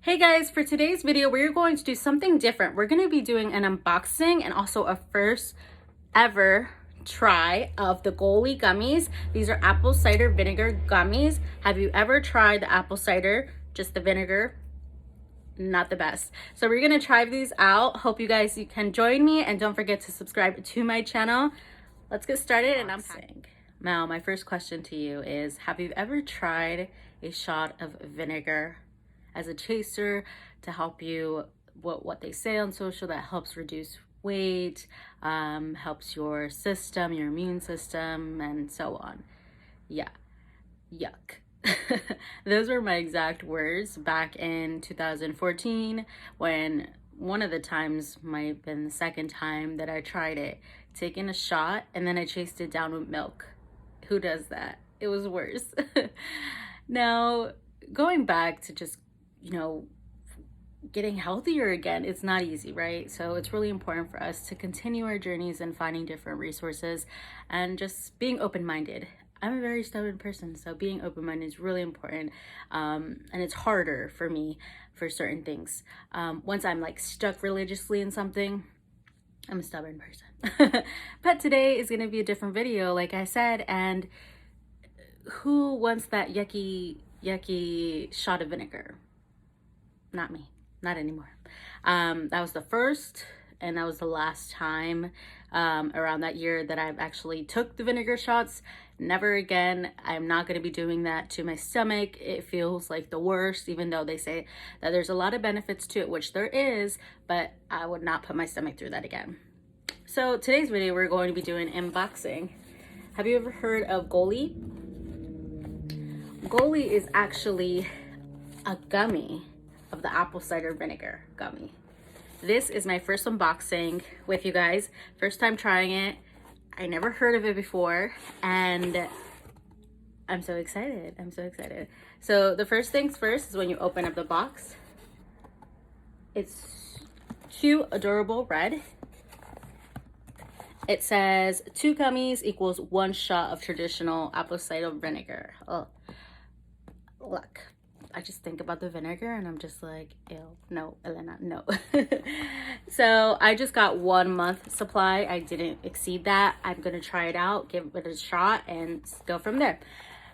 Hey guys, for today's video, we're going to do something different. We're going to be doing an unboxing and also a first ever try of the Goli Gummies. These are apple cider vinegar gummies. Have you ever tried the apple cider, just the vinegar? Not the best. So we're going to try these out. Hope you guys can join me, and don't forget to subscribe to my channel. Let's get started. And I'm saying, Mal, my first question to you is, have you ever tried a shot of vinegar as a chaser to help you, what they say on social, that helps reduce weight, helps your system, your immune system, and so on? Yeah, yuck. Those were my exact words back in 2014, when one of the times, might have been the second time that I tried it, taking a shot and then I chased it down with milk. Who does that? It was worse. Now, going back to just, getting healthier again, it's not easy, right? So it's really important for us to continue our journeys and finding different resources and just being open-minded. I'm a very stubborn person, so being open-minded is really important. And it's harder for me for certain things. Once I'm like stuck religiously in something, I'm a stubborn person. But today is gonna be a different video, like I said, and who wants that yucky shot of vinegar? Not me, not anymore. That was the first and that was the last time around that year that I've actually took the vinegar shots. Never again. I'm not going to be doing that to my stomach. It feels like the worst, even though they say that there's a lot of benefits to it, which there is, but I would not put my stomach through that again. So today's video, we're going to be doing unboxing. Have you ever heard of Goli? Goli is actually a gummy of the apple cider vinegar gummy. This is my first unboxing with you guys. First time trying it. I never heard of it before, and I'm so excited. I'm so excited. So the first things first is when you open up the box. It's cute, adorable red. It says 2 gummies equals 1 shot of traditional apple cider vinegar. Oh, look. I just think about the vinegar and I'm just like, ew, no, Elena, no. So I just got 1 month supply. I didn't exceed that. I'm gonna try it out, give it a shot, and go from there.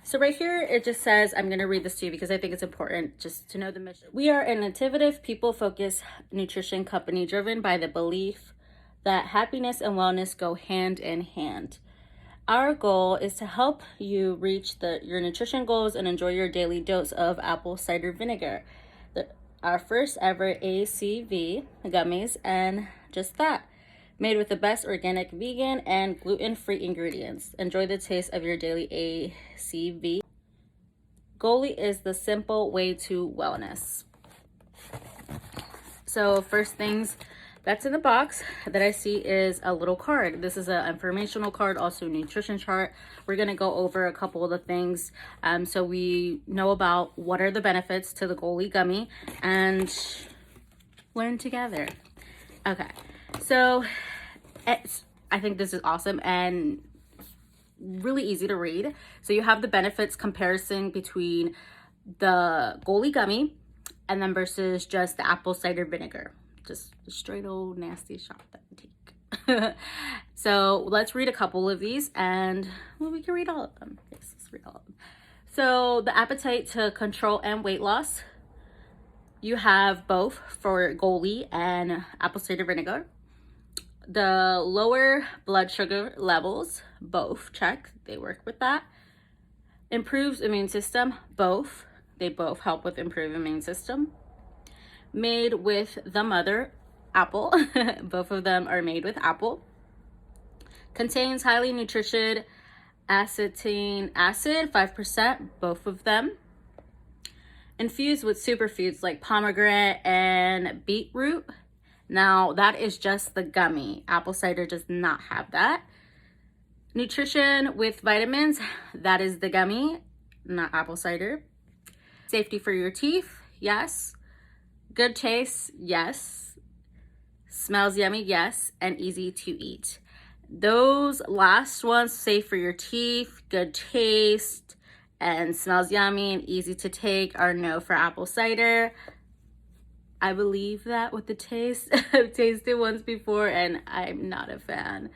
So right here, it just says, I'm gonna read this to you because I think it's important just to know the mission. We are an innovative, people-focused nutrition company driven by the belief that happiness and wellness go hand in hand. Our goal is to help you reach your nutrition goals and enjoy your daily dose of apple cider vinegar. Our first ever ACV gummies, and just that. Made with the best organic, vegan, and gluten-free ingredients. Enjoy the taste of your daily ACV. Goli is the simple way to wellness. So first things that's in the box that I see is a little card. This is an informational card, also a nutrition chart. We're gonna go over a couple of the things so we know about what are the benefits to the Goli gummy and learn together. Okay, so I think this is awesome and really easy to read. So you have the benefits comparison between the Goli gummy and then versus just the apple cider vinegar. Just a straight old nasty shot that we take. So let's read a couple of these, and we can read all of them. Yes, let's read all of them. So the appetite to control and weight loss, you have both for Goli and apple cider vinegar. The lower blood sugar levels, both check, they work with that. Improves immune system, both. They both help with improved immune system. Made with the mother apple. Both of them are made with apple. Contains highly nutrition acetate acid, 5%, both of them. Infused with superfoods like pomegranate and beetroot. Now that is just the gummy. Apple cider does not have that. Nutrition with vitamins, that is the gummy, not apple cider. Safety for your teeth, yes. Good taste, yes. Smells yummy, yes. And easy to eat. Those last ones, safe for your teeth, good taste, and smells yummy and easy to take, are no for apple cider. I believe that with the taste. I've tasted once before and I'm not a fan.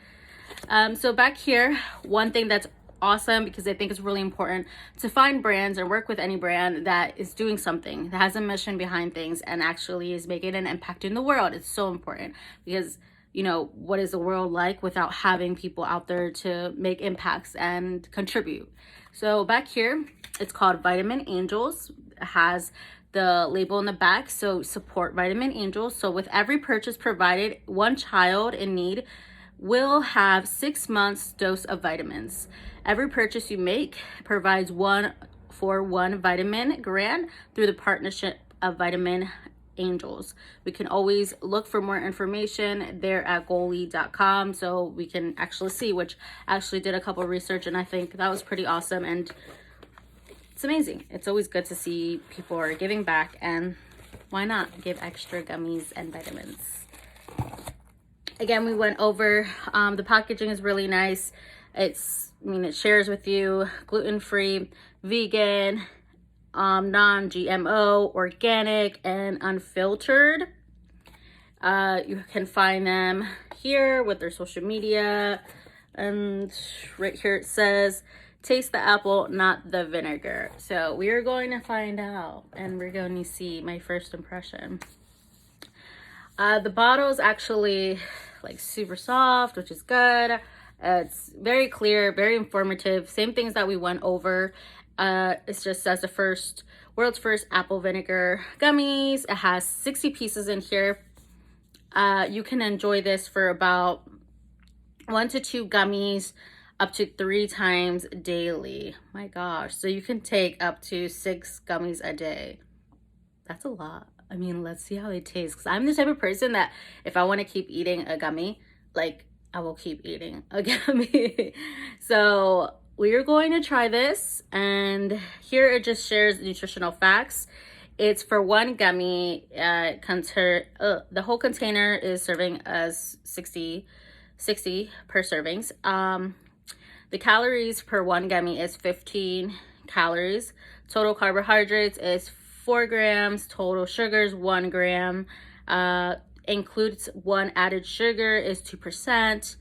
So back here, one thing that's awesome, because I think it's really important to find brands or work with any brand that is doing something, that has a mission behind things and actually is making an impact in the world. It's so important because, you know, what is the world like without having people out there to make impacts and contribute? So back here, it's called Vitamin Angels. It has the label in the back, so support Vitamin Angels. So with every purchase provided, one child in need will have 6 months dose of vitamins. Every purchase you make provides one vitamin grant through the partnership of Vitamin Angels. We can always look for more information there at goli.com, so we can actually see, which I actually did a couple of research and I think that was pretty awesome, and it's amazing. It's always good to see people are giving back, and why not give extra gummies and vitamins? Again, we went over, the packaging is really nice. It shares with you gluten-free, vegan, non-GMO, organic, and unfiltered. You can find them here with their social media. And right here it says, taste the apple, not the vinegar. So we are going to find out, and we're going to see my first impression. The bottle is actually like super soft, which is good. It's very clear, very informative. Same things that we went over. It's just says the world's first apple vinegar gummies. It has 60 pieces in here. You can enjoy this for about 1 to 2 gummies up to 3 times daily. My gosh. So you can take up to 6 gummies a day. That's a lot. I mean, let's see how they taste, because I'm the type of person that if I want to keep eating a gummy, like, I will keep eating a gummy. So we are going to try this, and here it just shares nutritional facts. It's for 1 gummy. The whole container is serving as 60 per servings. The calories per 1 gummy is 15 calories. Total carbohydrates is 4 grams. Total sugars 1 gram. Includes 1 added sugar is 2%,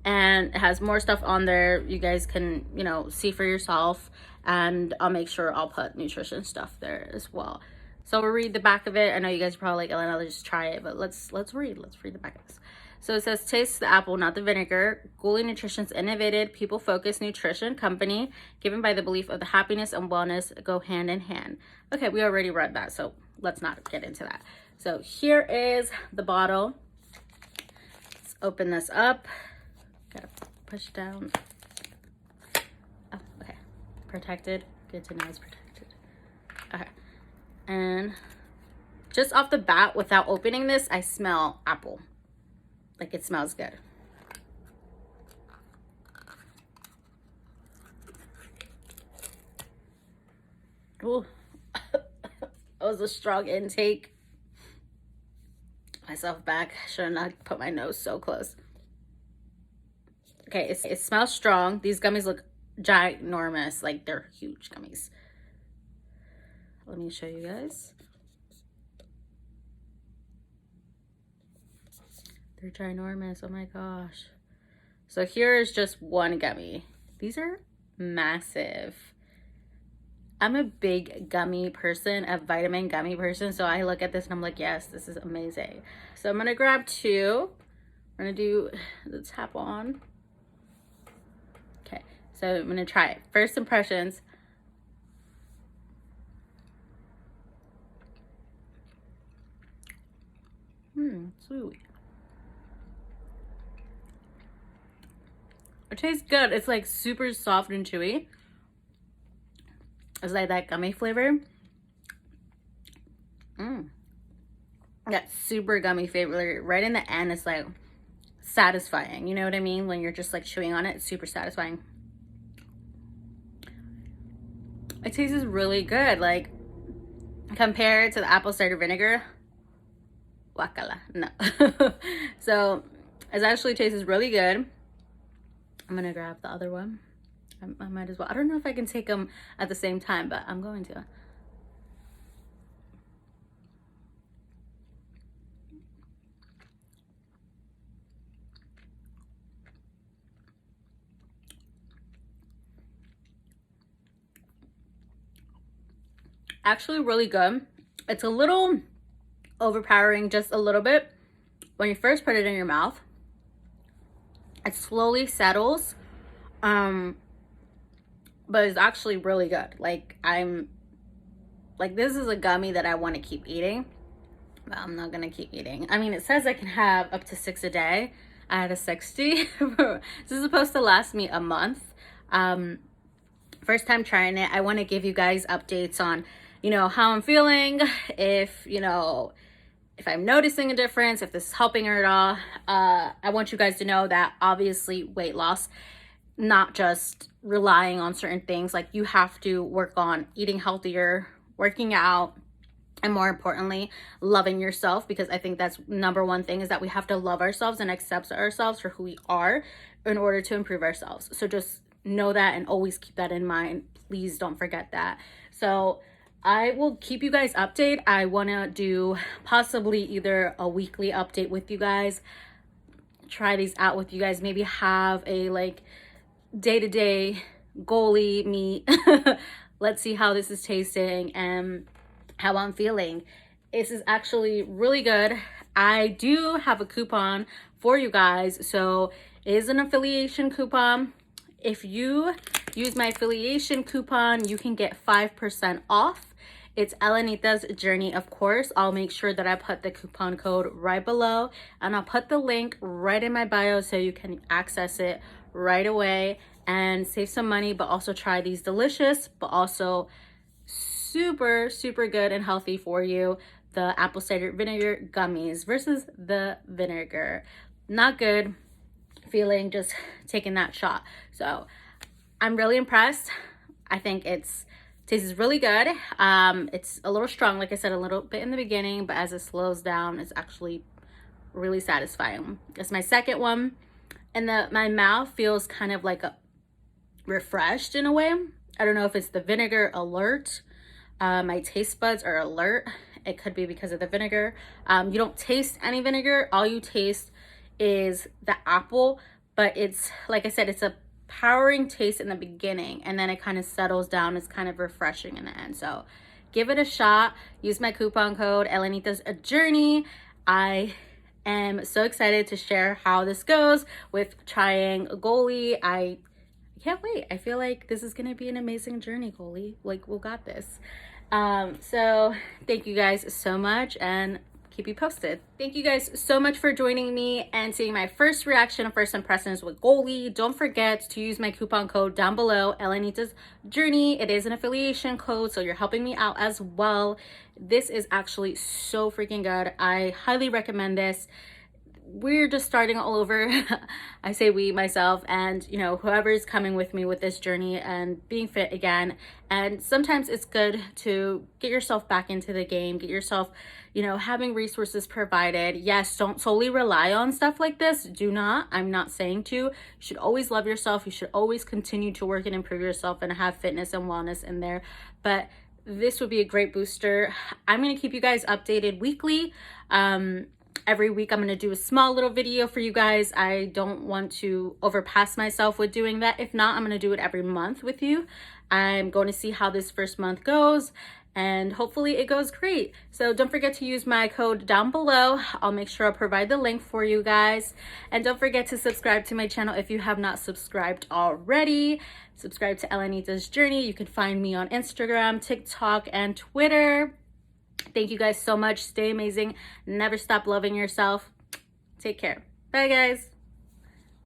and it has more stuff on there. You guys can, you know, see for yourself, and I'll make sure I'll put nutrition stuff there as well. So we'll read the back of it. I know you guys are probably like, Elena, let's just try it, but let's read the back of this. So it says, taste the apple, not the vinegar. Goli Nutrition's innovative, people-focused nutrition company, given by the belief of the happiness and wellness go hand in hand. Okay, we already read that, so let's not get into that. So here is the bottle. Let's open this up. Gotta push down. Oh, okay. Protected. Good to know it's protected. Okay. And just off the bat, without opening this, I smell apple. Like, it smells good. Ooh. That was a strong intake. Myself back. Should have not put my nose so close. Okay, it smells strong. These gummies look ginormous. Like, they're huge gummies. Let me show you guys. They're ginormous. Oh my gosh. So here is just 1 gummy. These are massive. I'm a big gummy person, a vitamin gummy person. So I look at this and I'm like, yes, this is amazing. So I'm going to grab 2. We're going to do the tap on. Okay. So I'm going to try it. First impressions. Sweet. It tastes good. It's like super soft and chewy. It's like that gummy flavor. That super gummy flavor right in the end. It's like satisfying. You know what I mean? When you're just like chewing on it, it's super satisfying. It tastes really good. Like, compared to the apple cider vinegar, wakala, no. So it actually tastes really good. I'm gonna grab the other one. I might as well. I don't know if I can take them at the same time, but I'm going to. Actually really good. It's a little overpowering, just a little bit. When you first put it in your mouth, it slowly settles. But it's actually really good. Like, this is a gummy that I want to keep eating, but I'm not gonna keep eating. I mean, it says I can have up to 6 a day. I had a 60. This is supposed to last me a month. First time trying it. I want to give you guys updates on, how I'm feeling, if I'm noticing a difference, if this is helping her at all. I want you guys to know that obviously weight loss, not just relying on certain things. Like, you have to work on eating healthier, working out, and more importantly, loving yourself, because I think that's number one thing, is that we have to love ourselves and accept ourselves for who we are in order to improve ourselves. So just know that and always keep that in mind. Please don't forget that. So I will keep you guys updated. I want to do possibly either a weekly update with you guys, try these out with you guys, maybe have a day-to-day Goli meet. Let's see how this is tasting and how I'm feeling. This is actually really good. I do have a coupon for you guys, so it is an affiliation coupon. If you use my affiliation coupon, you can get 5% off. It's Elenitasjourney, of course. I'll make sure that I put the coupon code right below, and I'll put the link right in my bio so you can access it right away and save some money, but also try these delicious, but also super, super good and healthy for you, the apple cider vinegar gummies versus the vinegar. Not good feeling just taking that shot. So I'm really impressed. I think tastes really good. It's a little strong, like I said, a little bit in the beginning, but as it slows down, it's actually really satisfying. It's my second one, and my mouth feels kind of like refreshed in a way. I don't know if it's the vinegar alert. My taste buds are alert. It could be because of the vinegar. You don't taste any vinegar. All you taste is the apple, but it's, like I said, it's a powering taste in the beginning, and then it kind of settles down. It's kind of refreshing in the end. So give it a shot. Use my coupon code Elenitasjourney. I am so excited to share how this goes with trying Goli. I can't wait. I feel like this is gonna be an amazing journey, Goli. Like, we got this. So thank you guys so much, and keep you posted. Thank you guys so much for joining me and seeing my first reaction and first impressions with Goli. Don't forget to use my coupon code down below, Elenitasjourney. It is an affiliation code, so you're helping me out as well. This is actually so freaking good. I highly recommend this. We're just starting all over. I say we, myself, and whoever's coming with me with this journey and being fit again. And sometimes it's good to get yourself back into the game, get yourself, having resources provided. Yes, don't solely rely on stuff like this. Do not. I'm not saying to. You should always love yourself. You should always continue to work and improve yourself and have fitness and wellness in there. But this would be a great booster. I'm going to keep you guys updated weekly. Every week I'm going to do a small little video for you guys. I don't want to overpass myself with doing that. If not, I'm going to do it every month with you. I'm going to see how this first month goes, and hopefully it goes great. So don't forget to use my code down below. I'll make sure I'll provide the link for you guys. And don't forget to subscribe to my channel if you have not subscribed already. Subscribe to Elenitasjourney. You can find me on Instagram, TikTok, and Twitter. Thank you guys so much. Stay amazing. Never stop loving yourself. Take care. Bye, guys.